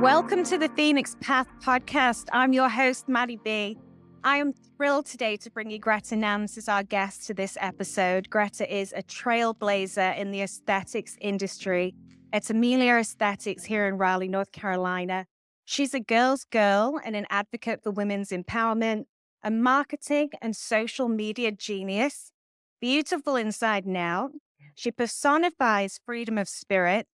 Welcome to the Phoenix Path podcast. I'm your host, Maddie B. I am thrilled today to bring you Gretta Nance as our guest to this episode. Gretta is a trailblazer in the aesthetics industry at Amelia Aesthetics here in Raleigh, North Carolina. She's a girl's girl and an advocate for women's empowerment, a marketing and social media genius, beautiful inside and out. She personifies freedom of spirit.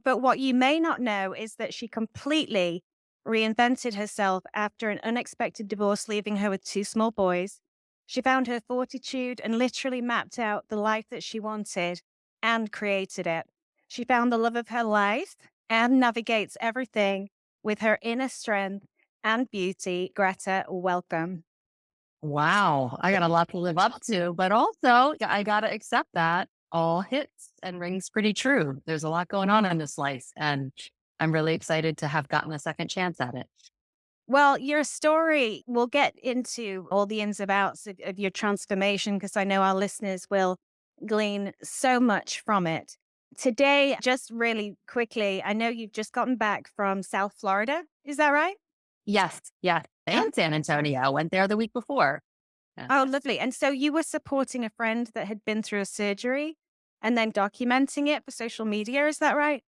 But what you may not know is that she completely reinvented herself after an unexpected divorce, leaving her with 2 small boys. She found her fortitude and literally mapped out the life that she wanted and created it. She found the love of her life and navigates everything with her inner strength and beauty. Greta, welcome. Wow, I got a lot to live up to, but also I got to accept that all hits and rings pretty true. There's a lot going on in this life, and I'm really excited to have gotten a second chance at it. Well, your story, we'll get into all the ins and outs of your transformation because I know our listeners will glean so much from it. Today, just really quickly, I know you've just gotten back from South Florida. Is that right? Yes, yes, and San Antonio. Went there the week before. Yeah. Oh, lovely. And so you were supporting a friend that had been through a surgery and then documenting it for social media. Is that right?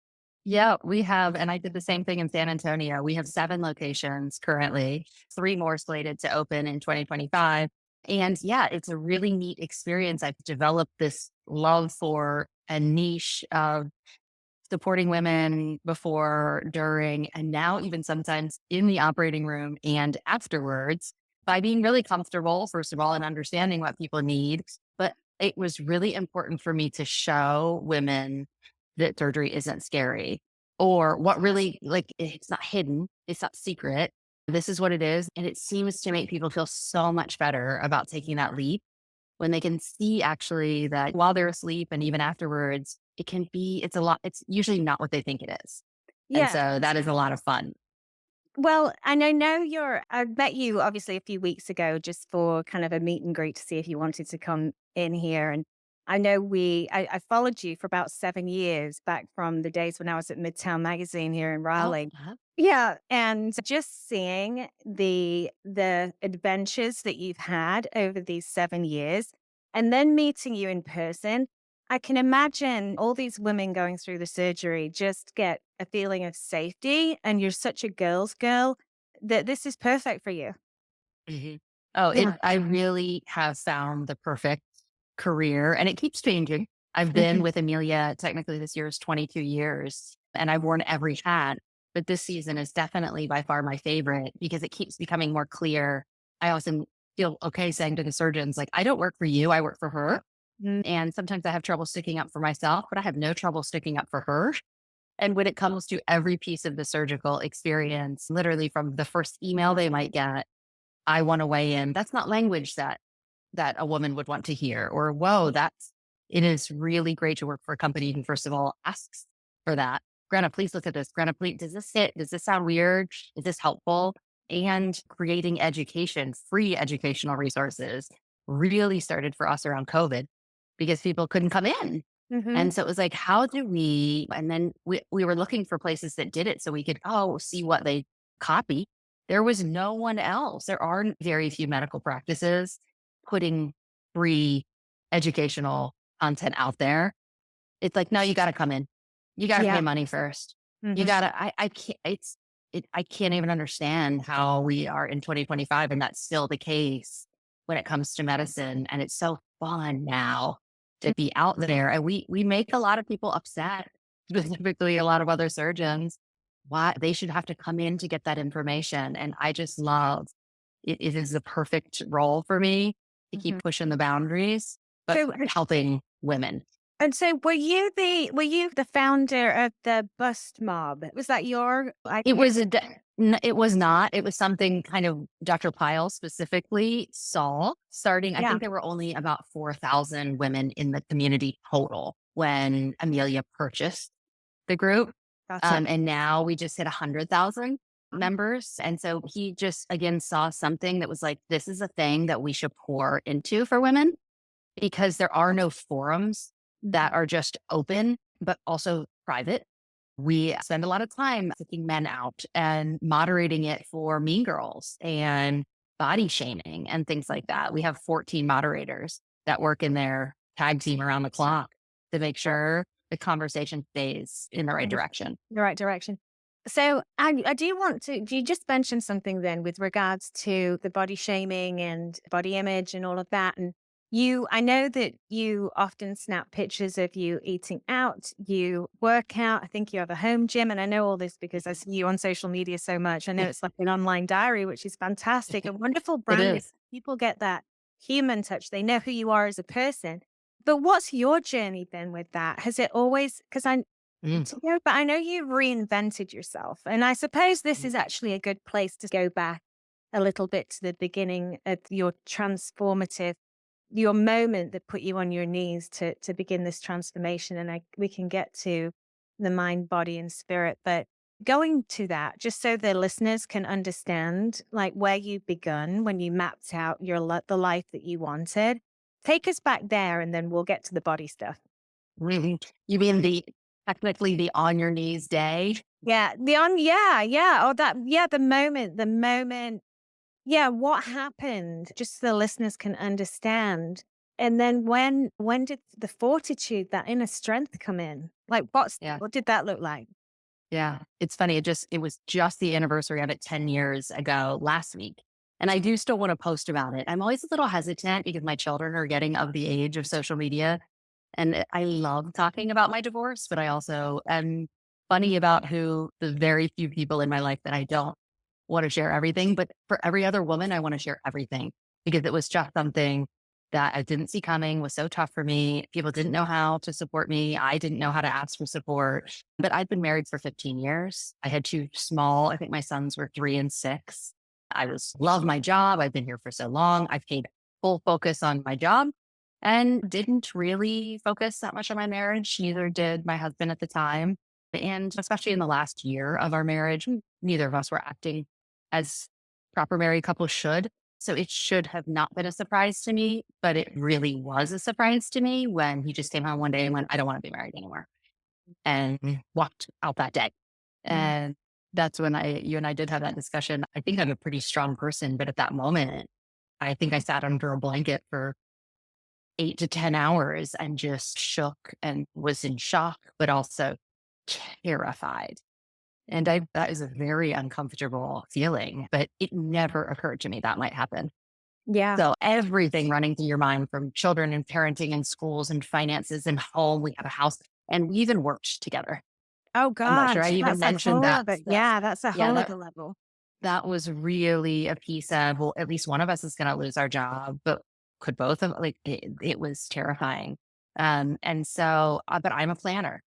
Yeah, we have, and I did the same thing in San Antonio. We have 7 locations currently, 3 more slated to open in 2025. And yeah, it's a really neat experience. I've developed this love for a niche of supporting women before, during, and now even sometimes in the operating room and afterwards by being really comfortable, first of all, and understanding what people need. But it was really important for me to show women that surgery isn't scary or what really, like, it's not hidden, it's not secret. This is what it is. And it seems to make people feel so much better about taking that leap when they can see actually that while they're asleep and even afterwards, it's a lot, it's usually not what they think it is. And Yeah. so that is a lot of fun. Well, and I know I met you obviously a few weeks ago just for kind of a meet and greet to see if you wanted to come in here. And I know I followed you for about 7 years back from the days when I was at Midtown Magazine here in Oh, Raleigh. Yeah. And just seeing the adventures that you've had over these 7 years and then meeting you in person, I can imagine all these women going through the surgery just get a feeling of safety, and you're such a girl's girl that this is perfect for you. mhm. Oh, Yeah. I really have found the perfect career and it keeps changing. I've been Mhm. with Amelia, technically this year is 22 years and I've worn every hat, but this season is definitely by far my favorite because it keeps becoming more clear. I also feel okay saying to the surgeons, like, I don't work for you, I work for her. Mm. And sometimes I have trouble sticking up for myself, but I have no trouble sticking up for her. And when it comes to every piece of the surgical experience, literally from the first email they might get, I want to weigh in. That's not language that a woman would want to hear. Or, whoa, it is really great to work for a company who, first of all, asks for that. Greta, please look at this. Greta, please, does this hit? Does this sound weird? Is this helpful? And creating education, free educational resources really started for us around COVID because people couldn't come in. Mhm. And so it was like, how do we, and then we were looking for places that did it so we could, see what they copy. There was no one else. There are very few medical practices putting free educational content out there. It's like, no, you got to come in. You got to Yeah. pay money first. You Mhm. got to, I can't, I can't even understand how we are in 2025 and that's still the case when it comes to medicine. And it's so fun now to be out there. And we make a lot of people upset, specifically a lot of other surgeons, why they should have to come in to get that information. And I just love it is the perfect role for me to Mhm. keep pushing the boundaries, but So, helping women. and so were you the founder of the Bust Mob? Was that your It idea? was it was not. It was something kind of Dr. Pyle specifically saw starting. I Yeah. think there were only about 4,000 women in the community total when Amelia purchased the group. Gotcha. And now we just hit 100,000 members. And so he just again saw something that was like, this is a thing that we should pour into for women because there are no forums that are just open, but also private We spend a lot of time taking men out and moderating it for mean girls and body shaming and things like that. We have 14 moderators that work in their tag team around the clock to make sure the conversation stays in the right In direction. the right direction. So I do want to, you just mentioned something then with regards to the body shaming and body image and all of that. And I know that you often snap pictures of you eating out, you work out. I think you have a home gym. And I know all this because I see you on social media so much. I know it's like an online diary, which is fantastic, a wonderful It branding. is. People get that human touch. They know who you are as a person. But what's your journey been with that? Has it always, because Mm, but I know you reinvented yourself. And I suppose this is actually a good place to go back a little bit to the beginning of your transformative, your moment that put you on your knees to begin this transformation. And we can get to the mind, body, and spirit. But going to that, just so the listeners can understand like where you begun when you mapped out the life that you wanted. Take us back there and then we'll get to the body stuff. really. You mean technically the on your knees day? Yeah, yeah. Oh, the moment. Yeah, what happened? Just so the listeners can understand. And then when did the fortitude, that inner strength come in? Like Yeah. what did that look like? Yeah. It's funny. It was just the anniversary of it 10 years ago last week. And I do still want to post about it. I'm always a little hesitant because my children are getting of the age of social media. And I love talking about my divorce, but I also am funny about who the very few people in my life that I don't want to share everything. But for every other woman, I want to share everything because it was just something that I didn't see coming, was so tough for me. People didn't know how to support me. I didn't know how to ask for support. But I'd been married for 15 years. I had two small, I think my sons were 3 and 6. Love my job. I've been here for so long. I paid full focus on my job and didn't really focus that much on my marriage. Neither did my husband at the time. And especially in the last year of our marriage, neither of us were acting as proper married couples should. So it should have not been a surprise to me, but it really was a surprise to me when he just came home one day and went, I don't want to be married anymore, and walked out that day. Mm. And that's when you and I did have that discussion. I think I'm a pretty strong person, but at that moment, I think I sat under a blanket for 8 to 10 hours and just shook and was in shock, but also terrified. And that is a very uncomfortable feeling, but it never occurred to me that might happen. Yeah. So everything running through your mind from children and parenting and schools and finances and home, we have a house and we even worked together. Oh I'm not sure God, I even that's a mentioned whole that other, stuff. yeah, that's a Yeah, whole other level. that was really a piece of, well, at least one of us is going to lose our job, but could both of like it was terrifying. And so, but I'm a planner.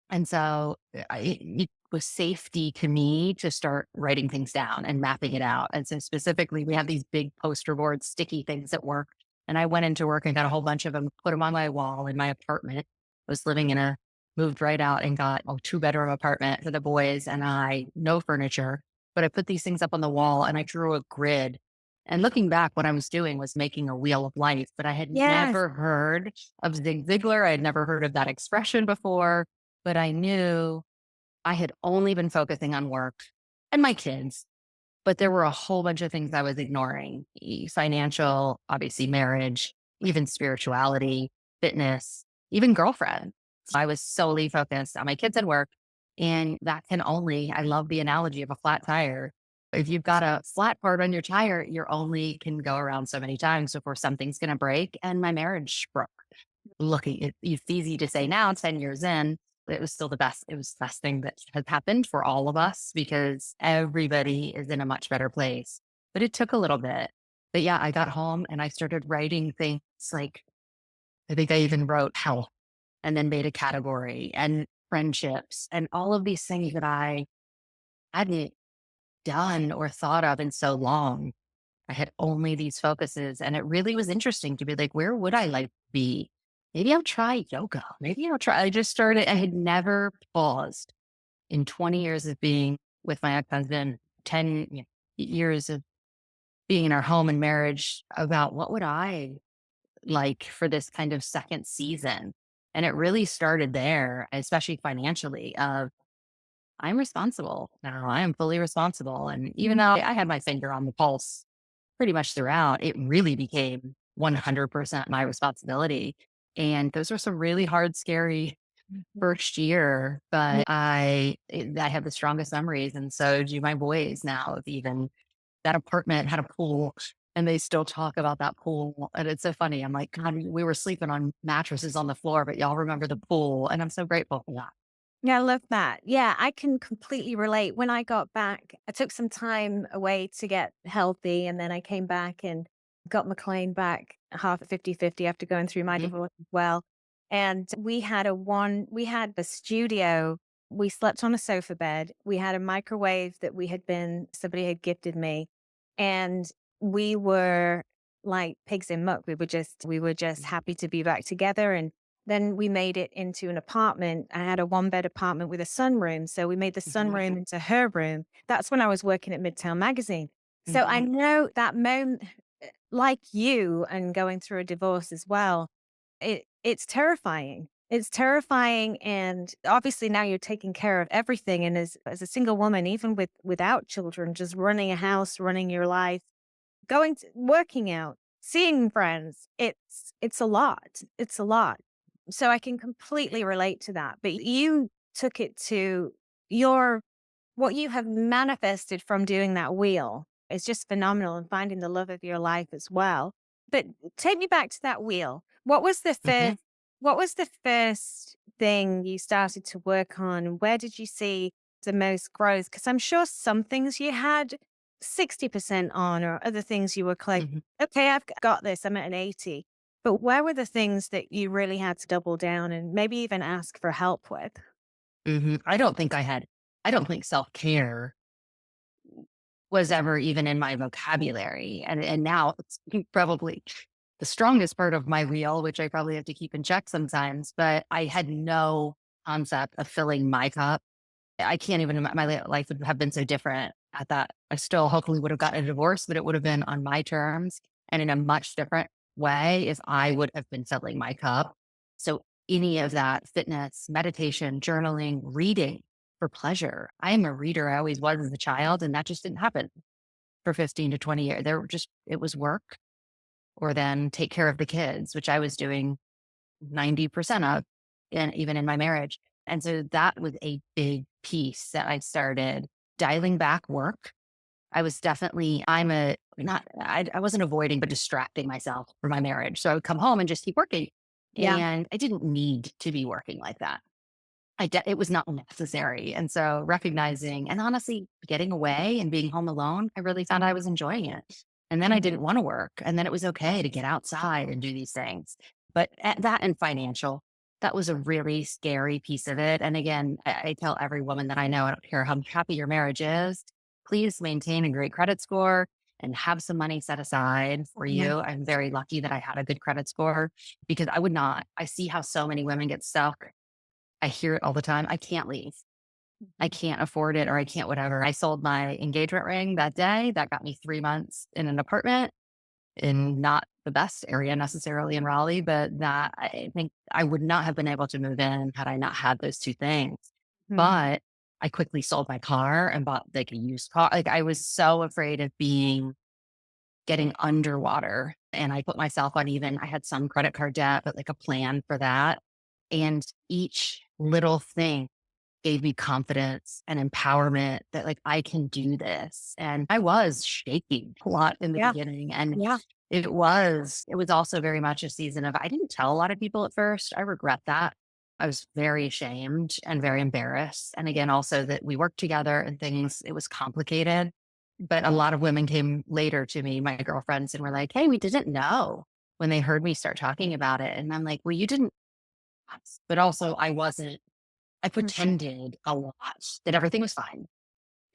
And so it was safety to me to start writing things down and mapping it out. And so specifically, we have these big poster board, sticky things at work. And I went into work and got a whole bunch of them, put them on my wall in my apartment. I was living moved right out and got a 2 bedroom apartment for the boys and I, no furniture. But I put these things up on the wall and I drew a grid. And looking back, what I was doing was making a wheel of life, but I had Yes. never heard of Zig Ziglar. I had never heard of that expression before, but I knew I had only been focusing on work and my kids, but there were a whole bunch of things I was ignoring: financial, obviously marriage, even spirituality, fitness, even girlfriend. So I was solely focused on my kids and work. And that can only, I love the analogy of a flat tire. If you've got a flat part on your tire, you're only can go around so many times before something's going to break. And my marriage broke. It's easy to say now, 10 years in, it was still the best. It was the best thing that has happened for all of us because everybody is in a much better place. But it took a little bit. But yeah, I got home and I started writing things like, I think I even wrote health and then made a category and friendships and all of these things that I hadn't done or thought of in so long. I had only these focuses. And it really was interesting to be like, where would I like be? Maybe I'll try yoga. Maybe I'll try. I just started, I had never paused in 20 years of being with my ex-husband, 10 years of being in our home and marriage about what would I like for this kind of second season. And it really started there, especially financially, of I'm responsible now. I am fully responsible. And even though I had my finger on the pulse pretty much throughout, it really became 100% my responsibility. And those were some really hard, scary Mhm. first year, but I have the strongest memories. And so do my boys now of even that apartment had a pool and they still talk about that pool. And it's so funny. I'm like, God, we were sleeping on mattresses on the floor, but y'all remember the pool. And I'm so grateful for that. Yeah, I love that. Yeah, I can completely relate. When I got back, I took some time away to get healthy, and then I came back and got McLean back half 50-50 after going through my Mhm, divorce as well. And we had the studio. We slept on a sofa bed. We had a microwave that somebody had gifted me. And we were like pigs in muck. We were just mhm, happy to be back together. And then we made it into an apartment. I had a one-bed apartment with a sunroom, so we made the mhm, sunroom into her room. That's when I was working at Midtown Magazine. So I mhm, know that moment, like you and going through a divorce as well, it's terrifying. It's terrifying, and obviously now you're taking care of everything, and as a single woman, even without children, just running a house, running your life, working out, seeing friends, it's a lot. It's a lot. So I can completely relate to that. But you took it to your what you have manifested from doing that wheel is just phenomenal and finding the love of your life as well. But take me back to that wheel. mhm, What was the first thing you started to work on? Where did you see the most growth? Because I'm sure some things you had 60% on, or other things you were like, mhm, okay, I've got this, I'm at an 80. But where were the things that you really had to double down and maybe even ask for help with? mhm. I don't think self care was ever even in my vocabulary. And now it's probably the strongest part of my wheel, which I probably have to keep in check sometimes, but I had no concept of filling my cup. I can't even my life would have been so different at that. I still hopefully would have gotten a divorce, but it would have been on my terms and in a much different way if I would have been filling my cup. So any of that fitness, meditation, journaling, reading for pleasure. I am a reader. I always was as a child, and that just didn't happen for 15 to 20 years. It was work or then take care of the kids, which I was doing 90% of, and even in my marriage. And so that was a big piece that I started dialing back work. I was definitely, I'm a not, I wasn't avoiding, but distracting myself for my marriage. So I would come home and just keep working. Yeah. And I didn't need to be working like that. It was not necessary. And so recognizing and honestly getting away and being home alone, I really found I was enjoying it. And then I didn't want to work. And then it was okay to get outside and do these things. But at that and financial, that was a really scary piece of it. And again, I tell every woman that I know, I don't care how happy your marriage is, please maintain a great credit score and have some money set aside for Yeah. you. I'm very lucky that I had a good credit score because I would not. I see how so many women get stuck. I hear it all the time. I can't leave. I Mhm. can't afford it or I can't whatever. I sold my engagement ring that day. That got me 3 months in an apartment in not the best area necessarily in Raleigh, but that I think I would not have been able to move in had I not had those two things. Mhm. But I quickly sold my car and bought like a used car. Like I was so afraid of getting underwater. And I put myself on I had some credit card debt, but like a plan for that. And each little thing gave me confidence and empowerment that like I can do this. And I was shaking a lot in the Yeah. beginning. And Yeah. it was also very much a season of I didn't tell a lot of people at first. I regret that. I was very ashamed and very embarrassed. And again, also that we worked together and things, it was complicated. But a lot of women came later to me, my girlfriends, and were like, hey, we didn't know when they heard me start talking about it. And I'm like, well, you didn't, but also I wasn't I Mhm. pretended a lot that everything was fine.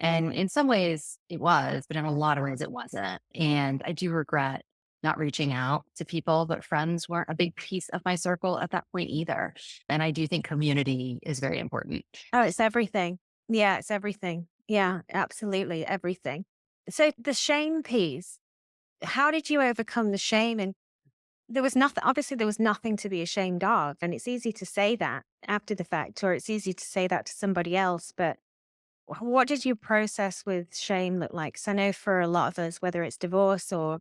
And in some ways it was, but in a lot of ways it wasn't. And I do regret not reaching out to people, but friends weren't a big piece of my circle at that point either. And I do think community is very important. Oh, it's everything. Yeah, it's everything. Yeah, absolutely everything. So the shame piece, how did you overcome the shame? And obviously, there was nothing to be ashamed of. And it's easy to say that after the fact, or it's easy to say that to somebody else. But What did your process with shame look like? 'Cause I know for a lot of us, whether it's divorce or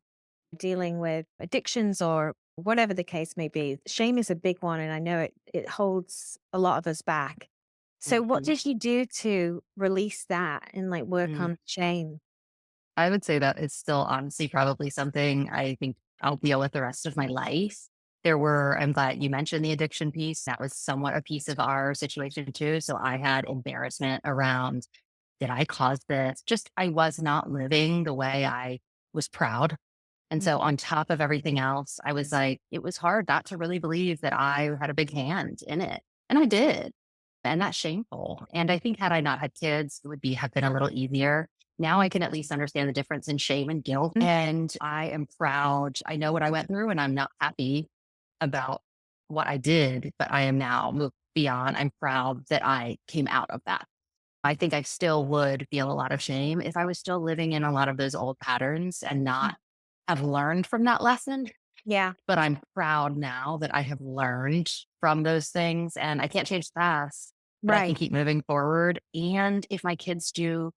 dealing with addictions or whatever the case may be, shame is a big one. And I know it holds a lot of us back. So what Mhm. did you do to release that and like work Mm. on shame? I would say that it's still honestly probably something I think I'll deal with the rest of my life. I'm glad you mentioned the addiction piece. That was somewhat a piece of our situation too. So I had embarrassment around, did I cause this? Just, I was not living the way I was proud. And Mm. so on top of everything else, I was like, it was hard not to really believe that I had a big hand in it. And I did. And that's shameful. And I think had I not had kids, it would have been a little easier. Now I can at least understand the difference in shame and guilt. And I am proud. I know what I went through and I'm not happy about what I did, but I am now moved beyond. I'm proud that I came out of that. I think I still would feel a lot of shame if I was still living in a lot of those old patterns and not have learned from that lesson. Yeah, But I'm proud now that I have learned from those things and I can't change the past, but I can right. keep moving forward. And if my kids do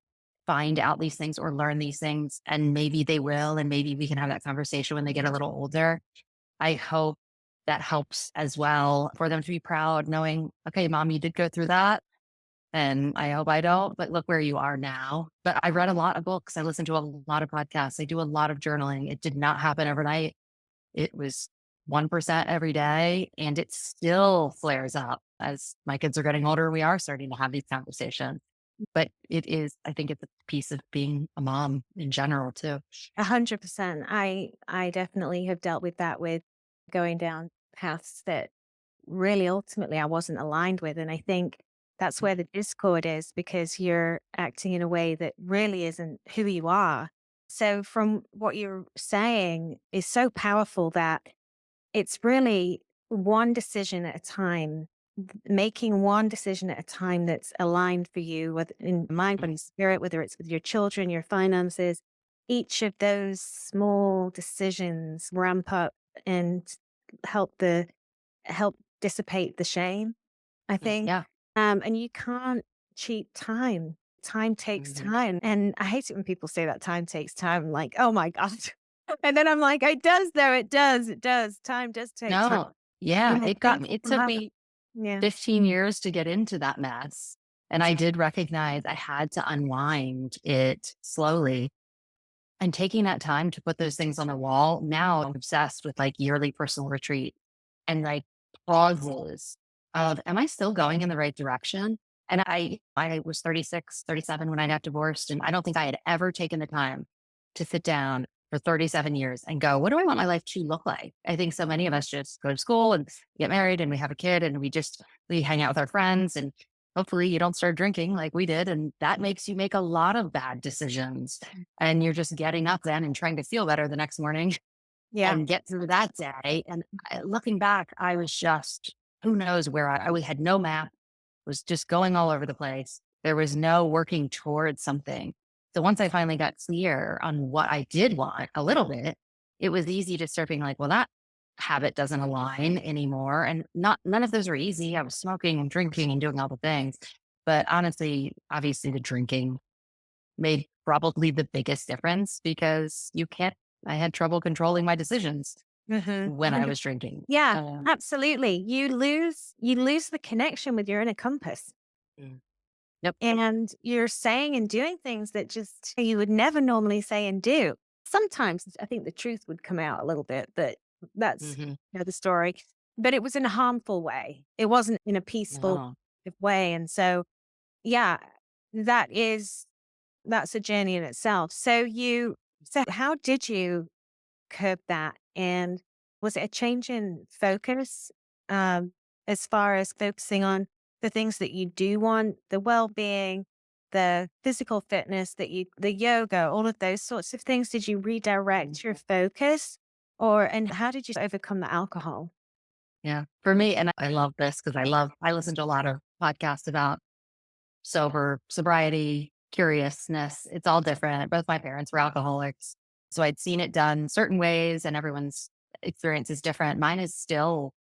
find out these things or learn these things, and maybe they will, and maybe we can have that conversation when they get a little older, I hope that helps as well for them to be proud, knowing, okay, mom, you did go through that. And I hope I don't, but look where you are now. But I read a lot of books. I listened to a lot of podcasts. I do a lot of journaling. It did not happen overnight. It was 1% every day, and it still flares up as my kids are getting older. We are starting to have these conversations, but I think it's a piece of being a mom in general too. 100%. I definitely have dealt with that with going down paths that really ultimately I wasn't aligned with. And I think that's where the discord is because you're acting in a way that really isn't who you are. So from what you're saying is so powerful that it's really one decision at a time, making one decision at a time that's aligned for you, whether in mind, body, spirit, whether it's with your children, your finances. Each of those small decisions ramp up and help the help dissipate the shame, I think. Yeah. And you can't cheat time. Time takes Mhm. time. And I hate it when people say that time takes time. I'm like, oh my God. And then I'm like, it does though. It does. It does. Time does take time. No. Yeah. Yeah. Thank you It for took that. me Yeah. 15 years to get into that mess. And I did recognize I had to unwind it slowly. And taking that time to put those things on the wall, now I'm obsessed with like yearly personal retreat and like pauses of, am I still going in the right direction? And I was 36, 37 when I got divorced. And I don't think I had ever taken the time to sit down for 37 years and go, what do I want my life to look like? I think so many of us just go to school and get married and we have a kid and we hang out with our friends and hopefully you don't start drinking like we did. And that makes you make a lot of bad decisions and you're just getting up then and trying to feel better the next morning Yeah. and get through that day. And looking back, I was just, who knows where we had no map, was just going all over the place. There was no working towards something. So once I finally got clear on what I did want a little bit, it was easy to start being like, well, that habit doesn't align anymore. And none of those are easy. I was smoking and drinking and doing all the things. But honestly, obviously the drinking made probably the biggest difference because I had trouble controlling my decisions when I 100. was drinking. Yeah, absolutely. You lose the connection with your inner compass. Mm. Yep. And you're saying and doing things that just you would never normally say and do. Sometimes I think the truth would come out a little bit, but that's Hmm. the story. But it was in a harmful way. It wasn't in a peaceful No. way. And so, yeah, that is that's a journey in itself. So how did you curb that? And was it a change in focus um, as far as focusing on the things that you do want, the well being, the physical fitness the yoga, all of those sorts of things? Did you redirect your focus and how did you overcome the alcohol? Yeah. For me, and I love this because I listen to a lot of podcasts about sobriety, curiousness. It's all different. Both my parents were alcoholics. So I'd seen it done certain ways and everyone's experience is different. Mine is still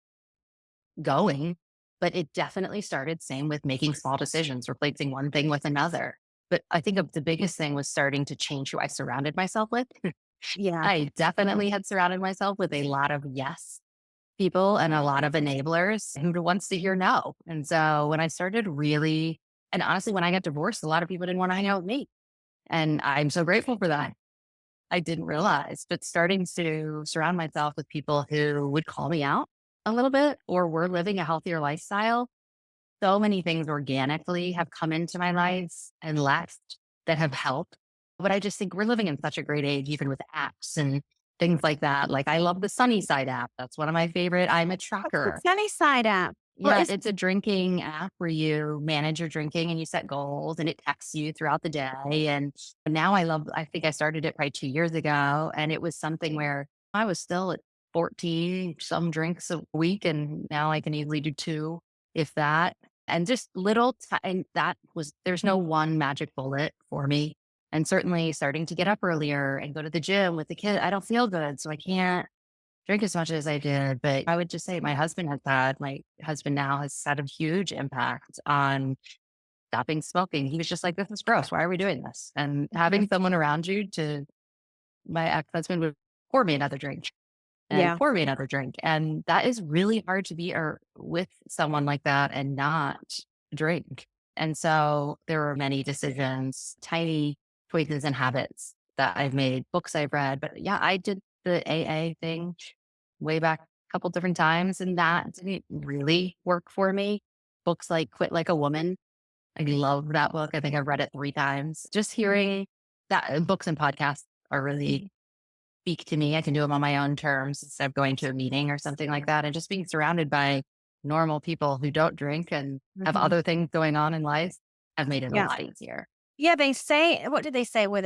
going, but it definitely started same with making small decisions, replacing one thing with another. But I think the biggest thing was starting to change who I surrounded myself with. Yeah. I definitely had surrounded myself with a lot of yes people and a lot of enablers who wants to hear no. And so when I started really, and honestly, when I got divorced, a lot of people didn't want to hang out with me. And I'm so grateful for that. I didn't realize, but starting to surround myself with people who would call me out a little bit or were living a healthier lifestyle. So many things organically have come into my life and left that have helped. But I just think we're living in such a great age, even with apps and things like that. Like I love the Sunnyside app. That's one of my favorite. I'm a What's the tracker. sunny side app? What Yeah, is it's a drinking app where you manage your drinking and you set goals and it texts you throughout the day. And now I think I started it probably 2 years ago. And it was something where I was still at 14, some drinks a week. And now I can easily do two, if that. And just and that was, there's no one magic bullet for me. And certainly starting to get up earlier and go to the gym with the kid, I don't feel good. So I can't drink as much as I did, but I would just say my husband now has had a huge impact on stopping smoking. He was just like, this is gross. Why are we doing this? And having someone around you my ex-husband would pour me another drink and Yeah. pour me another drink. And that is really hard to be with someone like that and not drink. And so there were many decisions, tiny choices and habits that I've made, books I've read. But yeah, I did the AA thing way back a couple different times, and that didn't really work for me. Books like Quit Like a Woman. I love that book. I think I've read it 3 times. Just hearing that books and podcasts are really speak to me. I can do them on my own terms instead of going to a meeting or something like that. And just being surrounded by normal people who don't drink and have Mhm. other things going on in life have made it a Yeah. lot easier. Yeah, they say, what did they say? With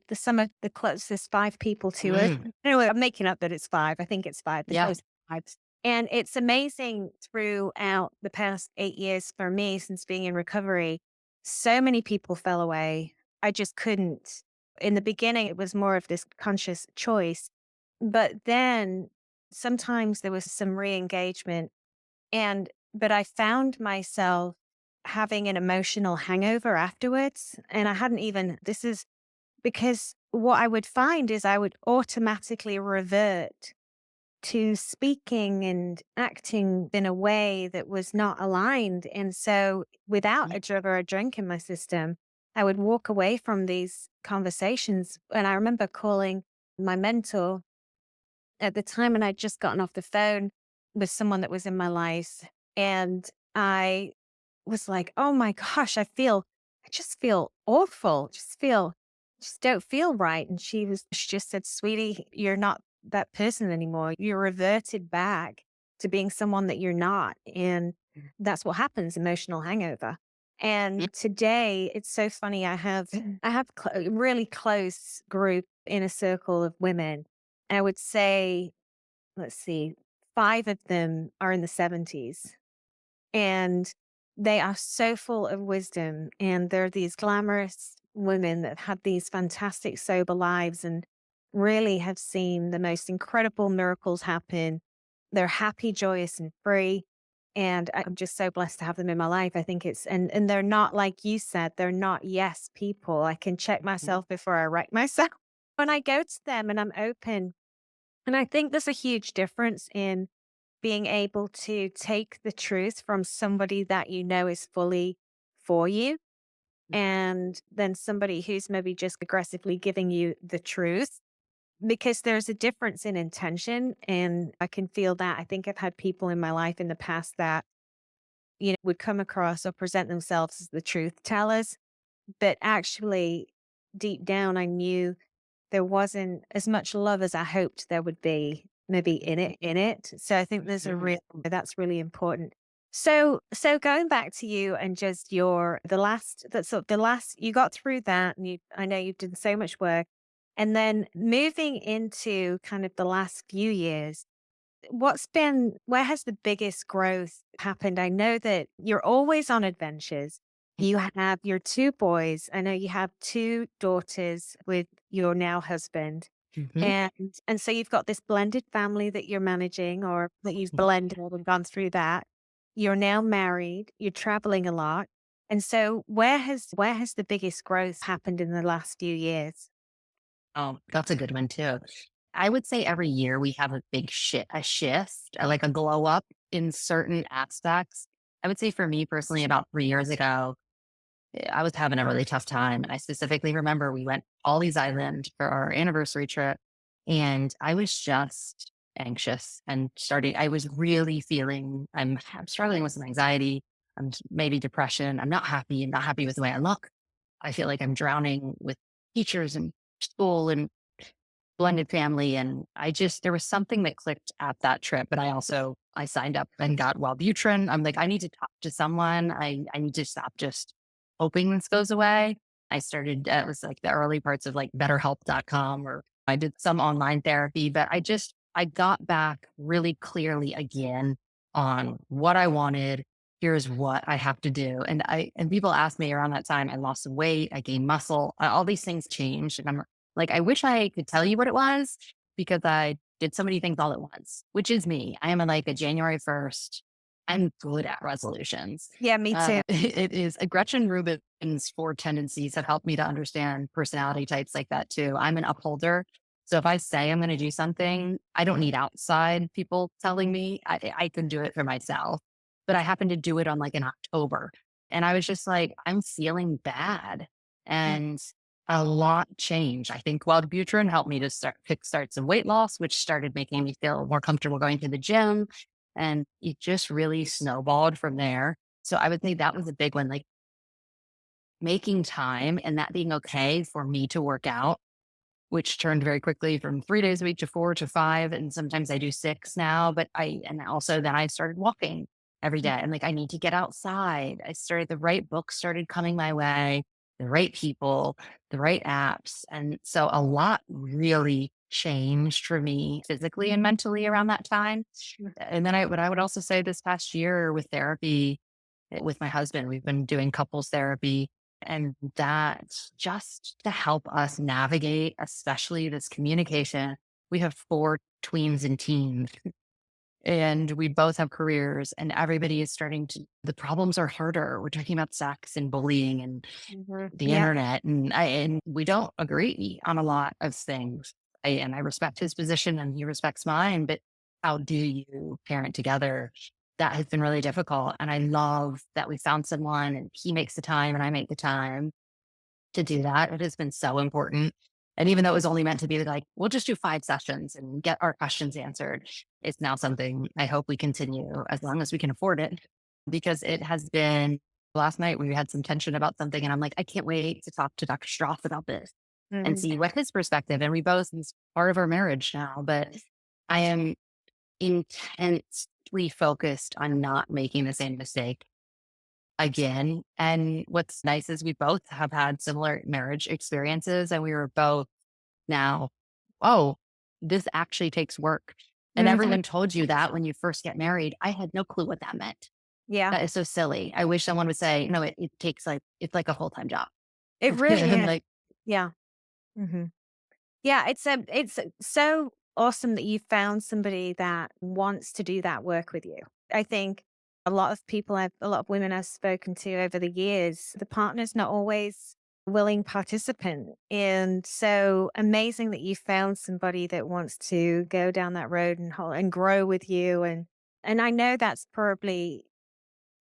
the closest five people to us. Mm, Anyway, I'm making up that it's five. I think it's five. The yeah. closest five. And it's amazing throughout the past 8 years for me since being in recovery. So many people fell away. I just couldn't. In the beginning, it was more of this conscious choice. But then sometimes there was some re engagement but I found myself having an emotional hangover afterwards. And I hadn't even, this is because what I would find is I would automatically revert to speaking and acting in a way that was not aligned. And so without a drug or a drink in my system, I would walk away from these conversations. And I remember calling my mentor at the time, and I'd just gotten off the phone with someone that was in my life. And I was like, "Oh my gosh, I just feel awful. Just don't feel right." And she just said, "Sweetie, you're not that person anymore. You're reverted back to being someone that you're not." And that's what happens, emotional hangover. Mm, And today, it's so funny. I have a really close group in a circle of women. I would say, let's see, five of them are in the 70s and they are so full of wisdom. And they're these glamorous women that have had these fantastic sober lives and really have seen the most incredible miracles happen. They're happy, joyous, and free. And I'm just so blessed to have them in my life. I think and they're not, like you said, they're not yes people. I can check mm, myself before I wreck myself. When I go to them and I'm open, and I think there's a huge difference in being able to take the truth from somebody that you know is fully for you, and then somebody who's maybe just aggressively giving you the truth, because there's a difference in intention. And I can feel that. I think I've had people in my life in the past that, would come across or present themselves as the truth tellers, but actually deep down, I knew there wasn't as much love as I hoped there would be maybe in it. So I think that's really important. So going back to you and just the last you got through that, and I know you've done so much work. And then moving into kind of the last few years, where has the biggest growth happened? I know that you're always on adventures. You have your two boys. I know you have two daughters with your now husband. mhm, And so you've got this blended family that you're managing, or that you've mhm, blended and gone through that. You're now married, you're traveling a lot. And so where has the biggest growth happened in the last few years? Oh, that's a good one too. I would say every year we have a big shift, like a glow up in certain aspects. I would say for me personally, about 3 years ago, I was having a really tough time. And I specifically remember we went Ollie's Island for our anniversary trip. And I was just anxious and I was really feeling, I'm struggling with some anxiety. Maybe depression. I'm not happy. I'm not happy with the way I look. I feel like I'm drowning with teachers and school and blended family. And there was something that clicked at that trip. But I signed up and got Wellbutrin. I'm like, I need to talk to someone. I need to stop just hoping this goes away. It was like the early parts of like betterhelp.com, or I did some online therapy, but I got back really clearly again on what I wanted. Here's what I have to do. And people asked me around that time, I lost some weight, I gained muscle, all these things changed. And I'm like, I wish I could tell you what it was because I did so many things all at once, which is me. I am like a January 1st. I'm good at resolutions. Yeah, me too. It is Gretchen Rubin's 4 tendencies have helped me to understand personality types like that too. I'm an upholder. So if I say I'm going to do something, I don't need outside people telling me. I can do it for myself. But I happened to do it on like in October. And I was just like, I'm feeling bad. And a lot changed. I think Wellbutrin helped me to kickstart some weight loss, which started making me feel more comfortable going to the gym. And it just really snowballed from there. So I would say that was a big one, like making time and that being okay for me to work out, which turned very quickly from 3 days a week to 4 to 5. And sometimes I do 6 now, and also then I started walking every day. I'm like, I need to get outside. The right books started coming my way, the right people, the right apps. And so a lot really changed for me physically and mentally around that time. Sure. And then what I would also say this past year with therapy with my husband, we've been doing couples therapy, and that just to help us navigate, especially this communication. We have 4 tweens and teens, and we both have careers, and everybody is the problems are harder. We're talking about sex and bullying and the Yeah. internet, and we don't agree on a lot of things. And I respect his position and he respects mine, but how do you parent together? That has been really difficult. And I love that we found someone and he makes the time and I make the time to do that. It has been so important. And even though it was only meant to be like, we'll just do 5 sessions and get our questions answered, it's now something I hope we continue as long as we can afford it. Because it has been last night we had some tension about something, and I'm like, I can't wait to talk to Dr. Strauss about this and Mhm. see what his perspective. And it's part of our marriage now, but I am intensely focused on not making the same mistake again. And what's nice is we both have had similar marriage experiences, and we were both now, oh, this actually takes work. And Mhm. everyone told you that when you first get married. I had no clue what that meant. Yeah, That is so silly. I wish someone would say, no, it takes it's like a full-time job. it really And is. like, Yeah. Mhm. Yeah, it's so awesome that you found somebody that wants to do that work with you. I think a lot of women I've spoken to over the years, the partner's not always a willing participant. And so amazing that you found somebody that wants to go down that road and grow with you. And I know that's probably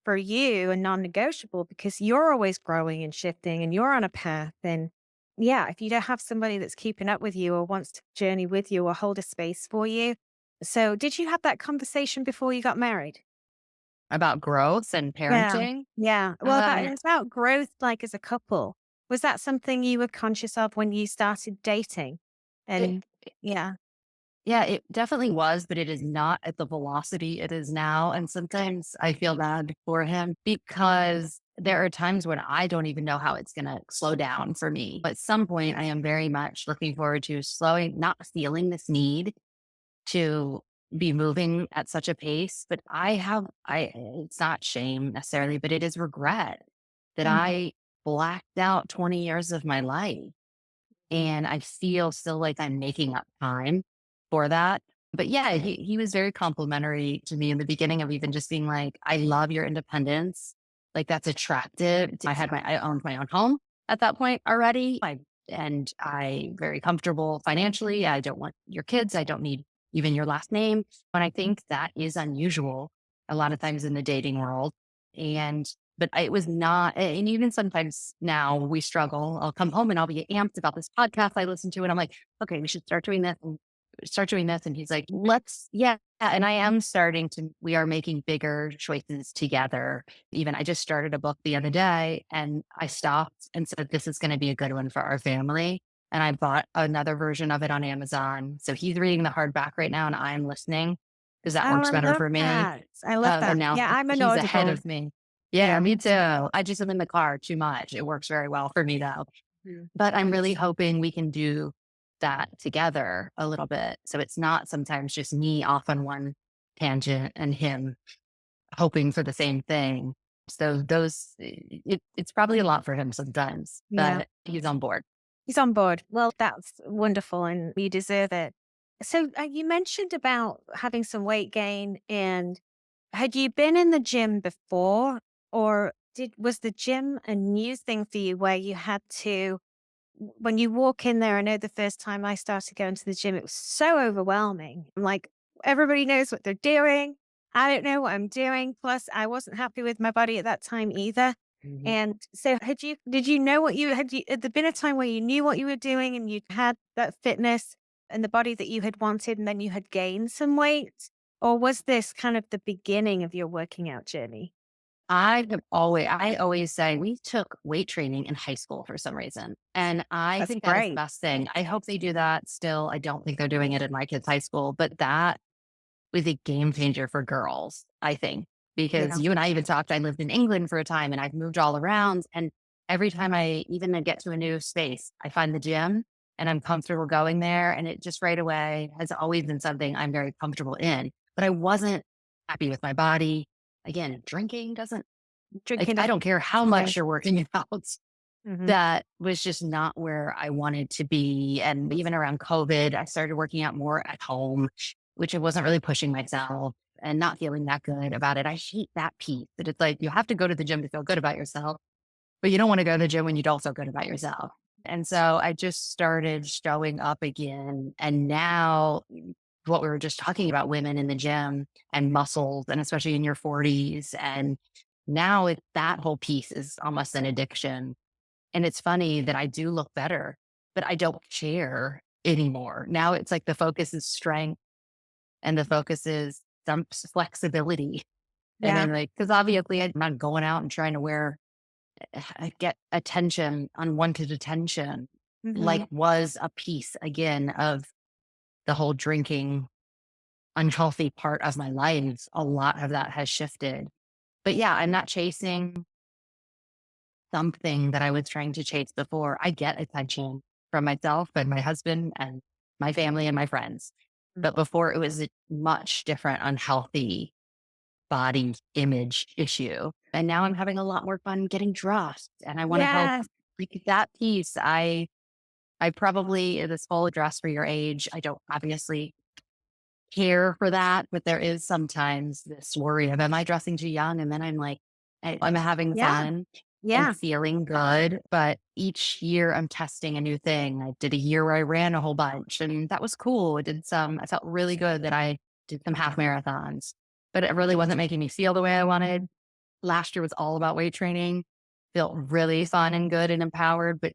for you a non-negotiable because you're always growing and shifting and you're on a path. And yeah, if you don't have somebody that's keeping up with you or wants to journey with you or hold a space for you. So did you have that conversation before you got married? about growth and Yeah. parenting. Yeah. Well, Um, it's about growth, like as a couple. Was that something you were conscious of when you started dating? it, And yeah. yeah, it definitely was, but it is not at the velocity it is now. And sometimes I feel bad for him because there are times when I don't even know how it's going to slow down for me. At some point, I am very much looking forward to slowing, not feeling this need to be moving at such a pace. But it's not shame necessarily, but it is regret that Mm. I blacked out 20 years of my life. And I feel still like I'm making up time for that. But yeah, he was very complimentary to me in the beginning of even just being like, I love your independence. like that's attractive. I owned my own home at that point already. And I very comfortable financially. I don't want your kids. I don't need even your last name. And I think that is unusual a lot of times in the dating world. And, but it was not, and even sometimes now we struggle. I'll come home and I'll be amped about this podcast I listen to. And I'm like, okay, we should start doing this and start doing this. And he's like, yeah. And I am we are making bigger choices together. Even I just started a book the other day and I stopped and said, this is going to be a good one for our family. And I bought another version of it on Amazon. So he's reading the hardback right now and I'm listening because that Oh, works I better love for me. that. I love And that. now Yeah, I'm an he's ahead Audible. of me. Yeah, Yeah. me too. I just am in the car too much. It works very well for me though. Mm. But I'm really hoping we can do that together a little bit. So it's not sometimes just me off on one tangent and him hoping for the same thing. So it's probably a lot for him sometimes, Yeah. but he's on board. He's on board. Well, that's wonderful and you deserve it. So you mentioned about having some weight gain, and had you been in the gym before, or was the gym a new thing for you where you had to, when you walk in there? I know the first time I started going to the gym, it was so overwhelming. I'm like, everybody knows what they're doing. I don't know what I'm doing. Plus, I wasn't happy with my body at that time either. Mhm. And so did you know had there been a time where you knew what you were doing and you had that fitness and the body that you had wanted, and then you had gained some weight? Or was this kind of the beginning of your working out journey? I always say we took weight training in high school for some reason. And I That's think that is the great. best thing. I hope they do that still. I don't think they're doing it in my kids' high school, but that was a game changer for girls, I think, because Yeah. you and I even talked. I lived in England for a time and I've moved all around. And every time I even get to a new space, I find the gym and I'm comfortable going there. And it just right away has always been something I'm very comfortable in. But I wasn't happy with my body. Again, drinking doesn't, like, Drinking I doesn't. don't care how Right. much you're working out. Hmm. That was just not where I wanted to be. And even around COVID, I started working out more at home, which I wasn't really pushing myself and not feeling that good about it. I hate that piece that it's like you have to go to the gym to feel good about yourself, but you don't want to go to the gym when you don't feel good about yourself. And so I just started showing up again. And now, what we were just talking about, women in the gym and muscles, and especially in your 40s. And now that whole piece is almost an addiction. And it's funny that I do look better, but I don't care anymore. Now it's like the focus is strength and the focus is some flexibility. And Yeah. then like, because obviously I'm not going out and trying to get attention, unwanted attention, Hmm. like was a piece again of the whole drinking unhealthy part of my life. A lot of that has shifted. But yeah, I'm not chasing something that I was trying to chase before. I get attention from myself and my husband and my family and my friends. But before it was a much different unhealthy body image issue. And now I'm having a lot more fun getting dressed and I want to help Yes. like that piece. I probably this whole dress for your age. I don't obviously care for that, but there is sometimes this worry of am I dressing too young? And then I'm like, I'm having Yeah. fun Yeah. and feeling good. But each year I'm testing a new thing. I did a year where I ran a whole bunch and that was cool. I felt really good that I did some half marathons, but it really wasn't making me feel the way I wanted. Last year was all about weight training, felt really fun and good and empowered, but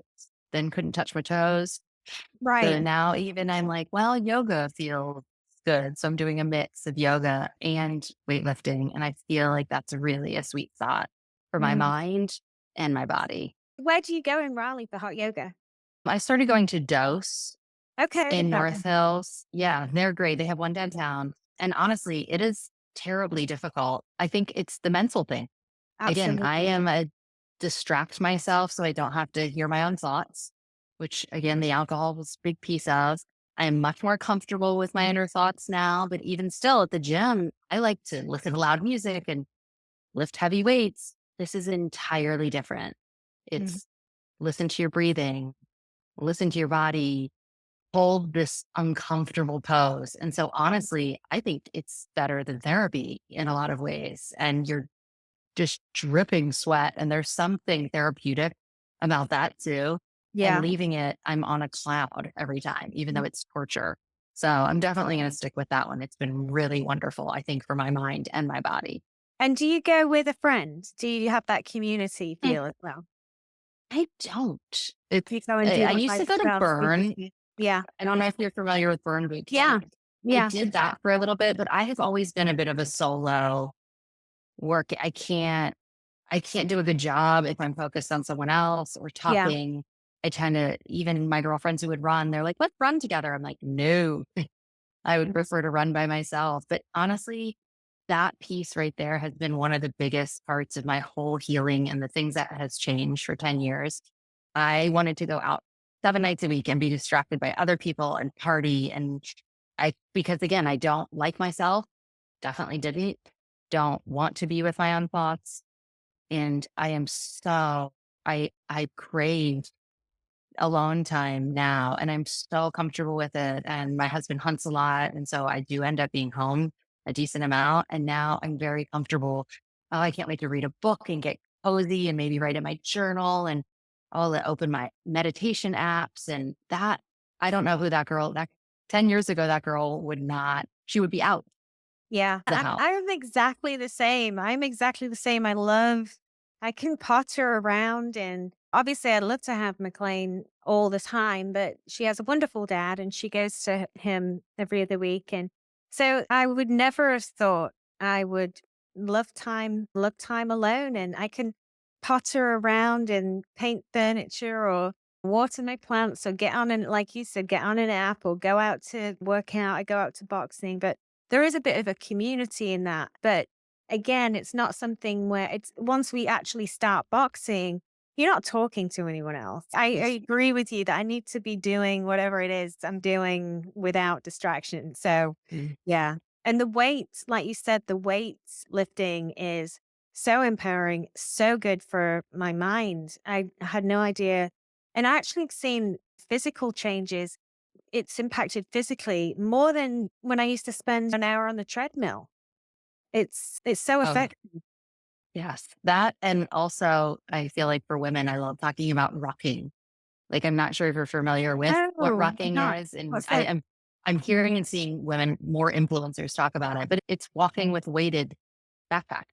then couldn't touch my toes. So Right. now even I'm like, well, yoga feels good. So I'm doing a mix of yoga and weightlifting. And I feel like that's really a sweet spot for my Mhm. mind and my body. Where do you go in Raleigh for hot yoga? I started going to Dose Okay, heard of in that North one. Hills. Yeah, they're great. They have one downtown. And honestly, it is terribly difficult. I think it's the mental thing. Again, I Absolutely. am a distract myself so I don't have to hear my own thoughts, which again, the alcohol was a big piece of. I am much more comfortable with my inner thoughts now, but even still at the gym, I like to listen to loud music and lift heavy weights. This is entirely different. Mhm. It's listen to your breathing, listen to your body, hold this uncomfortable pose. And so honestly, I think it's better than therapy in a lot of ways. And you're just dripping sweat. And there's something therapeutic about that too. And Yeah. leaving it, I'm on a cloud every time, even though it's torture. So I'm definitely going to stick with that one. It's been really wonderful, I think, for my mind and my body. And do you go with a friend? Do you have that community Mm, feel as well? I don't. It's, You go and I do I like used by to go to yourself? Burn. Yeah. I don't know if you're familiar with Burn Boot Yeah. Camp. I Yeah. did that for a little bit, but I have always been a bit of a solo work. I can't do a good job if I'm focused on someone else or Yeah. talking. I tend to, even my girlfriends who would run, they're like, let's run together. I'm like, no, I would prefer to run by myself. But honestly, that piece right there has been one of the biggest parts of my whole healing and the things that has changed for 10 years. I wanted to go out 7 nights a week and be distracted by other people and party. And because again, I don't like myself, definitely didn't, don't want to be with my own thoughts. And I crave alone time now, and I'm so comfortable with it. And my husband hunts a lot. And so I do end up being home a decent amount. And now I'm very comfortable. Oh, I can't wait to read a book and get cozy and maybe write in my journal. And I'll open my meditation apps. And that, I don't know who that 10 years ago, that girl would not, she would be out Yeah. the I'm house. I'm exactly the same. I'm exactly the same. I can potter around, and obviously I'd love to have McLean all the time, but she has a wonderful dad and she goes to him every other week. And so I would never have thought I would love time alone, and I can potter around and paint furniture or water my plants or get on, and like you said, get on an app or go out to work out. I go out to boxing, but there is a bit of a community in that. But again, it's not something where it's once we actually start boxing, you're not talking to anyone else. I agree with you that I need to be doing whatever it is I'm doing without distraction. So, Mm. yeah. And the weights, like you said, the weights lifting is so empowering, so good for my mind. I had no idea. And I actually seen physical changes. It's impacted physically more than when I used to spend an hour on the treadmill. It's so Oh, effective. yes. That, and also I feel like for women, I love talking about rocking. Like, I'm not sure if you're familiar with what Oh, I'm rocking not. is. And What's that? I'm hearing and seeing women, more influencers talk about it, but it's walking with weighted backpack.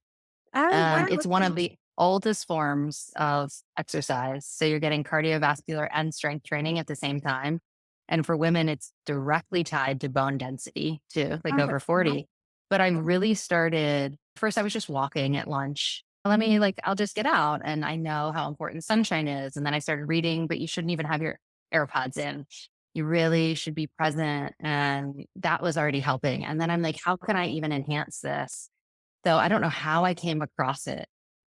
Oh, wow, It's one okay. of the oldest forms of exercise. So you're getting cardiovascular and strength training at the same time. And for women, it's directly tied to bone density too, like Oh, over that's nice. 40. But I really started first, I was just walking at lunch. I'll just get out. And I know how important sunshine is. And then I started reading, but you shouldn't even have your AirPods in. You really should be present. And that was already helping. And then I'm like, how can I even enhance this? So I don't know how I came across it,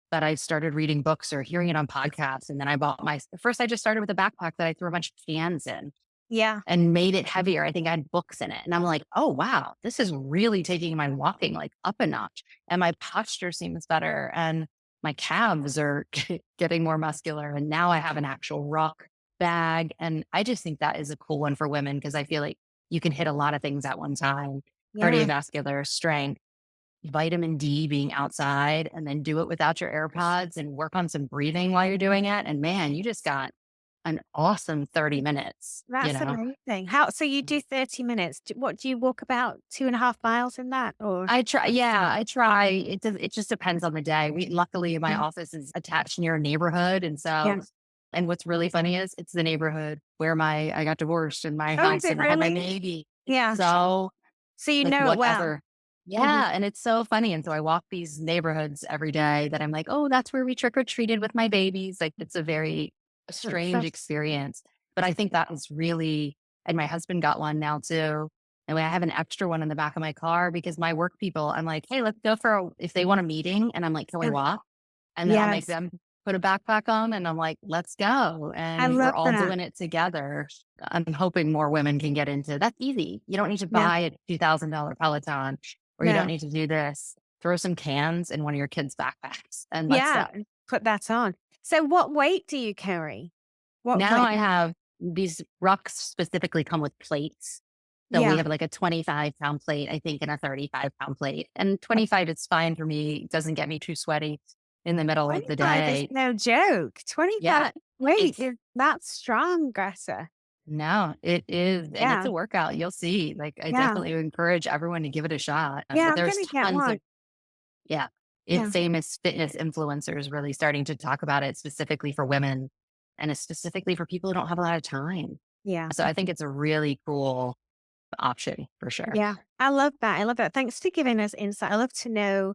but I started reading books or hearing it on podcasts. And then first I just started with a backpack that I threw a bunch of cans in Yeah, and made it heavier. I think I had books in it. And I'm like, oh, wow, this is really taking my walking like up a notch. And my posture seems better. And my calves are getting more muscular. And now I have an actual rock bag. And I just think that is a cool one for women because I feel like you can hit a lot of things at one time: yeah. cardiovascular, strength, vitamin D, being outside, and then do it without your AirPods and work on some breathing while you're doing it. And man, you just got an awesome 30 minutes, you That's know? amazing. How so you do 30 minutes. What do you walk about 2.5 miles in that or I try. Yeah, I try. It just depends on the day. Luckily, my office is attached near a neighborhood. And so, yeah. and what's really funny is it's the neighborhood where I got divorced in my Oh, is house it and I had my really? baby. It's Yeah. so So you like know it well. whatever. Mhm. Yeah, and it's so funny, and so I walk these neighborhoods every day that I'm like, "Oh, that's where we trick or treated with my babies." Like, it's a very strange That's experience, but I think that is really, and my husband got one now too, and I have an extra one in the back of my car because my work people, I'm like, "Hey, let's go if they want a meeting," and I'm like, "Can we yeah. walk?" And then I'll make Yes. them put a backpack on, and I'm like, "Let's go," I and we're love all that. doing it together. I'm hoping more women can get into that's easy. You don't need to Yeah. buy a $2,000 Peloton, or you don't No. need to do this. Throw some cans in one of your kids' backpacks and let's go. Yeah, and put that on. So what weight do you carry? What Now weight? I have these rucks specifically come with plates. So we Yeah. have like a 25-pound plate, I think, and a 35-pound plate. And 25 is fine for me. It doesn't get me too sweaty. in the middle of the 25 is day. no joke. 25 Yeah, wait, it's is that strong, Greta? no, it is, and it's Yeah, a workout. You'll see. Like, I yeah, definitely encourage everyone to give it a shot. yeah, But I'm there's gonna get tons one. of yeah, Yeah, famous fitness influencers really starting to talk about it specifically for women, and it's specifically for people who don't have a lot of time. yeah, So I think it's a really cool option for sure. yeah. I love that, I love that. Thanks for giving us insight. I love to know,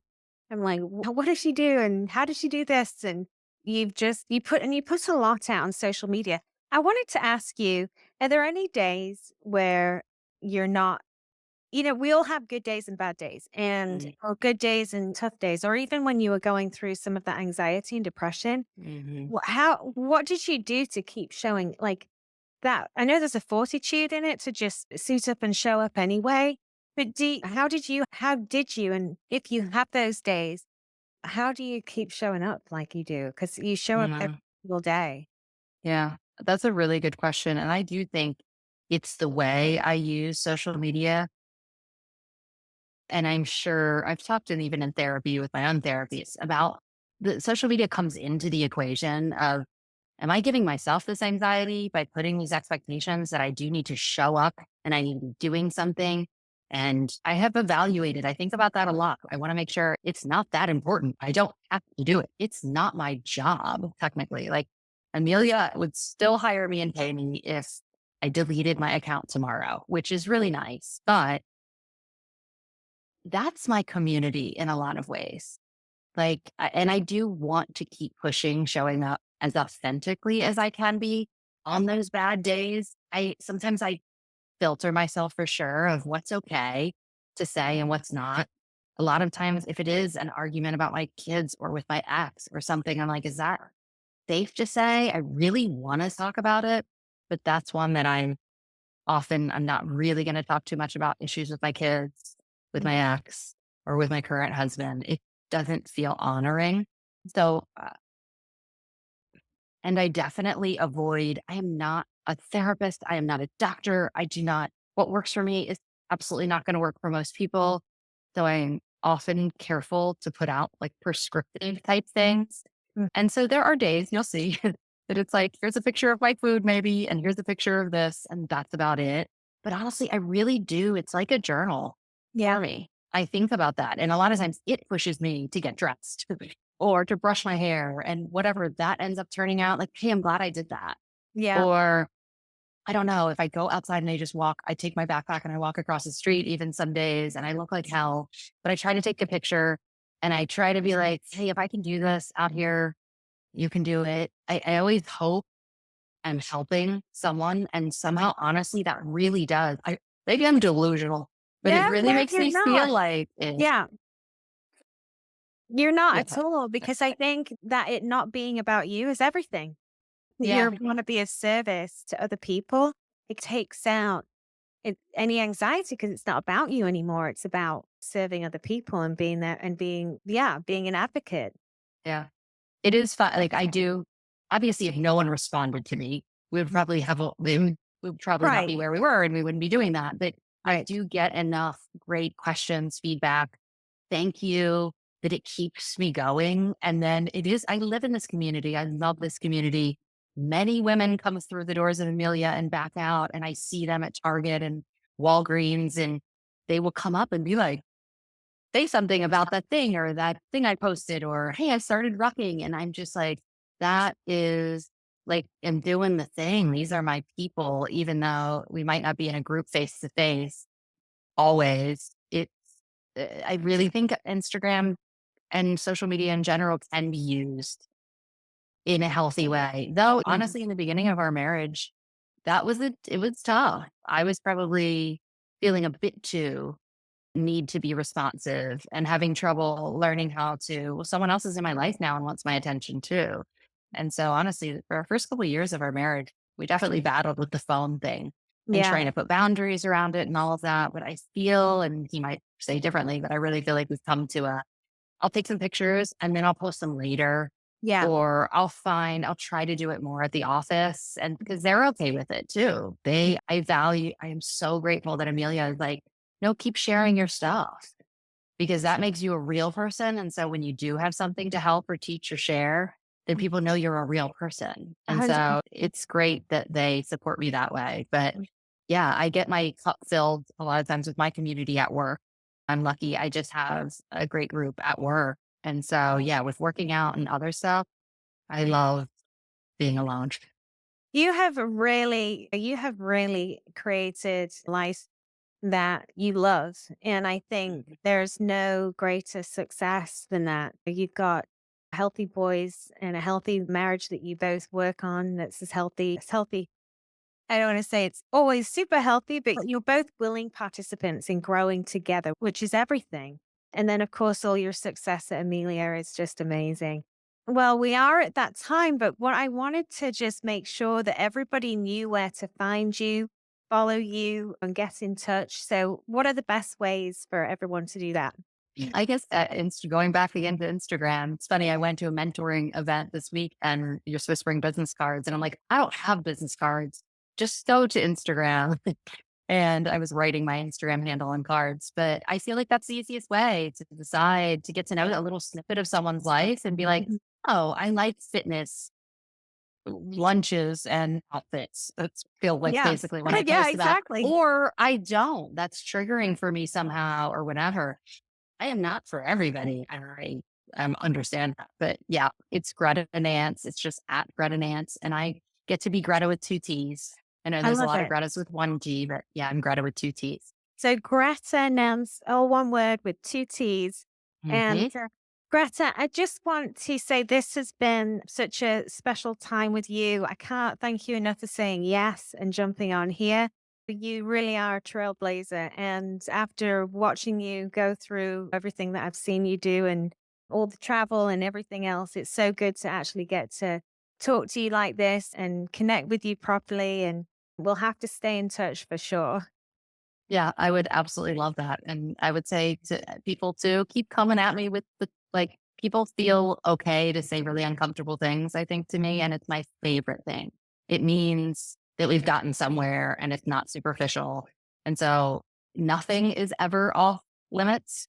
I'm like, What does she do, and how does she do this?" And you put a lot out on social media. I wanted to ask you, are there any days where you're not we all have good days and bad days, and Mm, or good days and tough days, or even when you were going through some of that anxiety and depression. mhm, What did you do to keep showing like that? I know there's a fortitude in it to just suit up and show up anyway. But how did you, and if you have those days, how do you keep showing up like you do? Because you show up every mhm. single day. Yeah, that's a really good question, and I do think it's the way I use social media, and I'm sure I've talked and even in therapy with my own therapies about the social media comes into the equation of, am I giving myself this anxiety by putting these expectations that I do need to show up and I need to be doing something? And I have evaluated, I think about that a lot. I want to make sure it's not that important. I don't have to do it. It's not my job, technically. Like Amelia would still hire me and pay me if I deleted my account tomorrow, which is really nice. But that's my community in a lot of ways. And I do want to keep pushing, showing up as authentically as I can be on those bad days. Sometimes I filter myself for sure of what's okay to say and what's not. A lot of times, if it is an argument about my kids or with my ex or something, I'm like, is that safe to say? I really want to talk about it, but that's one that I'm not really going to talk too much about issues with my kids, with Mm. my ex, or with my current husband. It doesn't feel honoring. So, and I definitely avoid, I am not a therapist. I am not a doctor. What works for me is absolutely not going to work for most people. So I'm often careful to put out like prescriptive type things. Mm. And so there are days you'll see that it's like, here's a picture of my food, maybe, and here's a picture of this, and that's about it. But honestly, I really do. It's like a journal for Yeah, me. I think about that. And a lot of times it pushes me to get dressed or to brush my hair and whatever that ends up turning out. Like, hey, I'm glad I did that. yeah, Or I don't know, if I go outside and I just walk, I take my backpack and I walk across the street, even some days, and I look like hell, but I try to take a picture and I try to be like, hey, if I can do this out here, you can do it. I always hope I'm helping someone. And somehow, honestly, that really does. Maybe I'm delusional, but it no, really no, makes you're me feel not. like it. Yeah, you're not Yeah. at all, because I think that it not being about you is everything. Yeah. You want to be a service to other people. It takes out any anxiety because it's not about you anymore. It's about serving other people and being there and being an advocate. Yeah. It is fun. Like I do, obviously, if no one responded to me, we would probably not Right. be where we were and we wouldn't be doing that. But I Right. do get enough great questions, feedback. Thank you that it keeps me going. And then I live in this community. I love this community. Many women come through the doors of Amelia and back out. And I see them at Target and Walgreens and they will come up and be like, say something about that thing or that thing I posted, or hey, I started rucking. And I'm just like, that is like, I'm doing the thing. These are my people, even though we might not be in a group face to face always. I really think Instagram and social media in general can be used in a healthy way. Though, Yeah. honestly, in the beginning of our marriage, it was tough. I was probably feeling a bit too need to be responsive and having trouble learning how to, well, someone else is in my life now and wants my attention too. And so honestly, for our first couple of years of our marriage, we definitely battled with the phone thing and Yeah. trying to put boundaries around it and all of that. But I feel, and he might say differently, but I really feel like we've come to I'll take some pictures and then I'll post them later. Yeah. Or I'll try to do it more at the office. And because they're okay with it too. I am so grateful that Amelia is like, no, keep sharing your stuff. because that makes you a real person. And so when you do have something to help or teach or share, then people know you're a real person. And 100%. so it's great that they support me that way. But yeah, I get my cup filled a lot of times with my community at work. I'm lucky I just have a great group at work. And so, yeah, with working out and other stuff, I love being alone. You have really created life that you love. And I think there's no greater success than that. You've got healthy boys and a healthy marriage that you both work on that's as healthy. It's healthy. I don't want to say it's always super healthy, but you're both willing participants in growing together, which is everything. And then, of course, all your success at Amelia is just amazing. Well, we are at that time, but what I wanted to just make sure that everybody knew where to find you, follow you, and get in touch. So, what are the best ways for everyone to do that? I guess going back again to Instagram, it's funny. I went to a mentoring event this week and you're supposed to bring business cards. And I'm like, I don't have business cards. Just go to Instagram. And I was writing my Instagram handle on cards. But I feel like that's the easiest way to decide to get to know a little snippet of someone's life and be like, Mhm. oh, I like fitness lunches and outfits. That's feel like Yeah. basically when I Yeah, post about, exactly. or I don't. That's triggering for me somehow or whatever. I am not for everybody. I understand that. But yeah, it's Greta Nance. It's just at Greta Nance. And I get to be Greta with two T's. I know I there's a love lot of it. Gretas with one T, but yeah, I'm Greta with two T's. So Greta Nance, all one word with two T's. And Hmm. Greta, I just want to say this has been such a special time with you. I can't thank you enough for saying yes and jumping on here. You really are a trailblazer. And after watching you go through everything that I've seen you do and all the travel and everything else, it's so good to actually get to talk to you like this and connect with you properly. And we'll have to stay in touch for sure. Yeah, I would absolutely love that. And I would say to people to keep coming at me with the like, people feel okay to say really uncomfortable things, I think, to me. And it's my favorite thing. It means that we've gotten somewhere and it's not superficial. And so nothing is ever off limits.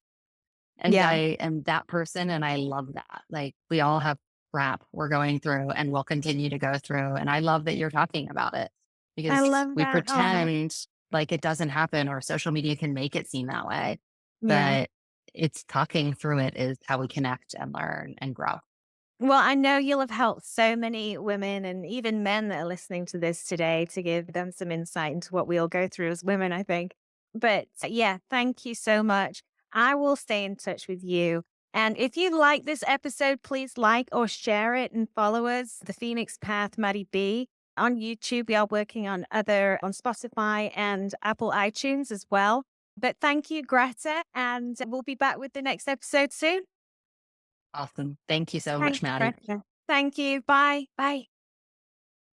And Yeah, I am that person. And I love that. Like, we all have crap we're going through and will continue to go through. And I love that you're talking about it I because love we that. Oh, pretend like it doesn't happen or social media can make it seem that way. yeah. But it's talking through it is how we connect and learn and grow. Well, I know you'll have helped so many women and even men that are listening to this today to give them some insight into what we all go through as women, I think. But yeah, thank you so much. I will stay in touch with you. And if you like this episode, please like or share it and follow us, The Phoenix Path, Maddie B. On YouTube, we are working on Spotify and Apple iTunes as well. But thank you, Greta, and we'll be back with the next episode soon. Awesome. Thank you so much, Thanks, Maddie. Greta. Thank you. Bye. Bye.